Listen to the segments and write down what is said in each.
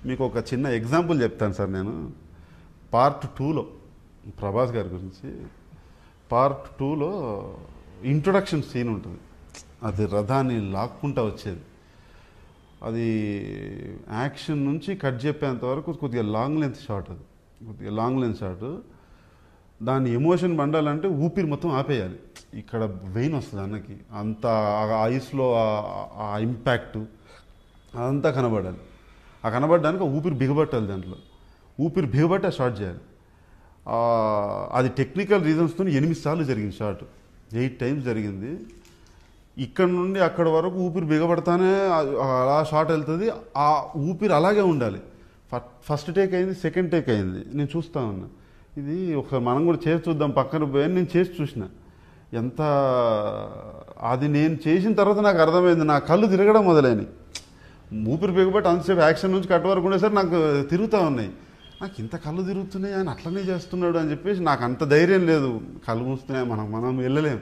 మీకు ఒక చిన్న ఎగ్జాంపుల్ చెప్తాను సార్. నేను పార్ట్ 2లో ప్రభాస్ గారి గురించి పార్ట్ 2లో ఇంట్రొడక్షన్ సీన్ ఉంటుంది. అది రథాన్ని లాక్కుంటా వచ్చేది. అది యాక్షన్ నుంచి కట్ చెప్పేంత వరకు కొద్దిగా లాంగ్ లెంత్ షాట్. అది కొద్దిగా లాంగ్ లెంత్ షాట్. దాని ఎమోషన్ పండాలంటే ఊపిరి మొత్తం ఆపేయాలి. ఇక్కడ వెయిన్ వస్తుంది అన్నకి. అంత ఐస్లో ఆ ఇంపాక్ట్ అదంతా కనబడాలి. ఆ కనబడడానికి ఊపిరి బిగబట్టాలి. దాంట్లో ఊపిరి బిగబట్టి ఆ షాట్ చేయాలి. అది టెక్నికల్ రీజన్స్తో 8 సార్లు జరిగింది షాట్. 8 టైమ్స్ జరిగింది. ఇక్కడ నుండి అక్కడ వరకు ఊపిరి బిగబడతానే అలా షాట్ వెళ్తుంది. ఆ ఊపిరి అలాగే ఉండాలి. ఫస్ట్ టేక్ అయింది, సెకండ్ టేక్ అయింది. నేను చూస్తా ఉన్నా. ఇది ఒకసారి మనం కూడా చేసి చూద్దాం పక్కన పోయి నేను చేసి చూసిన. ఎంత అది నేను చేసిన తర్వాత నాకు అర్థమైంది. నా కళ్ళు తిరగడం మొదలైనవి. ఊపిరి బిగబట్టి అంతసేపు యాక్షన్ నుంచి కట్ వరకు ఉండేసరికి నాకు తిరుగుతూ ఉన్నాయి. నాకు ఇంత కళ్ళు తిరుగుతున్నాయి, ఆయన అట్లనే చేస్తున్నాడు అని చెప్పేసి నాకు అంత ధైర్యం లేదు. కళ్ళు మూస్తున్నాయి, మనం వెళ్ళలేం.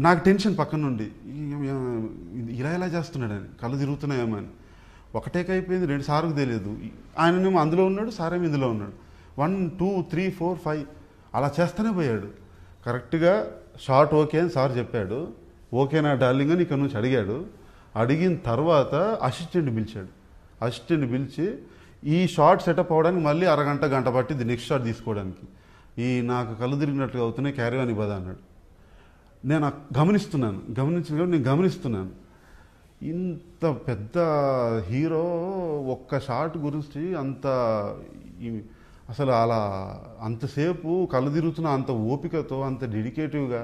నాకు టెన్షన్ పక్కన నుండి ఇలా చేస్తున్నాడు అని, కళ్ళు తిరుగుతున్నాయేమో అని. ఒకటేక అయిపోయింది, 2 సార్లు తెలియదు. ఆయనేమో అందులో ఉన్నాడు, సారేమో ఇందులో ఉన్నాడు. 1 2 3 4 5 అలా చేస్తూనే పోయాడు. కరెక్ట్గా షార్ట్ ఓకే అని సార్ చెప్పాడు. ఓకేనా డార్లింగ్ అని ఇక్కడ నుంచి అడిగాడు. అడిగిన తర్వాత అసిస్టెంట్ పిలిచాడు. అసిస్టెంట్ పిలిచి ఈ షార్ట్ సెటప్ అవ్వడానికి మళ్ళీ అరగంట గంట పట్టింది నెక్స్ట్ షాట్ తీసుకోవడానికి. నాకు కళ్ళు తిరిగినట్టుగా అవుతున్నాయి, క్యారీ అని ఇవ్వదా అన్నాడు. నేను గమనిస్తున్నాను ఇంత పెద్ద హీరో ఒక్క షాట్ గురించి అసలు అలా అంతసేపు కళ్ళు తిరుగుతున్న అంత ఓపికతో అంత డెడికేటివ్గా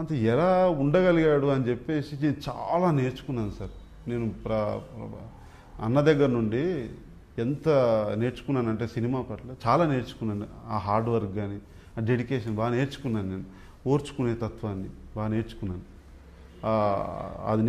అంత ఎలా ఉండగలిగాడు అని చెప్పేసి నేను చాలా నేర్చుకున్నాను సార్. నేను అన్న దగ్గర నుండి ఎంత నేర్చుకున్నానంటే సినిమా పట్ల చాలా నేర్చుకున్నాను. ఆ హార్డ్ వర్క్ కానీ ఆ డెడికేషన్ బాగా నేర్చుకున్నాను. నేను ఓర్చుకునే తత్వాన్ని బాగా నేర్చుకున్నాను. అది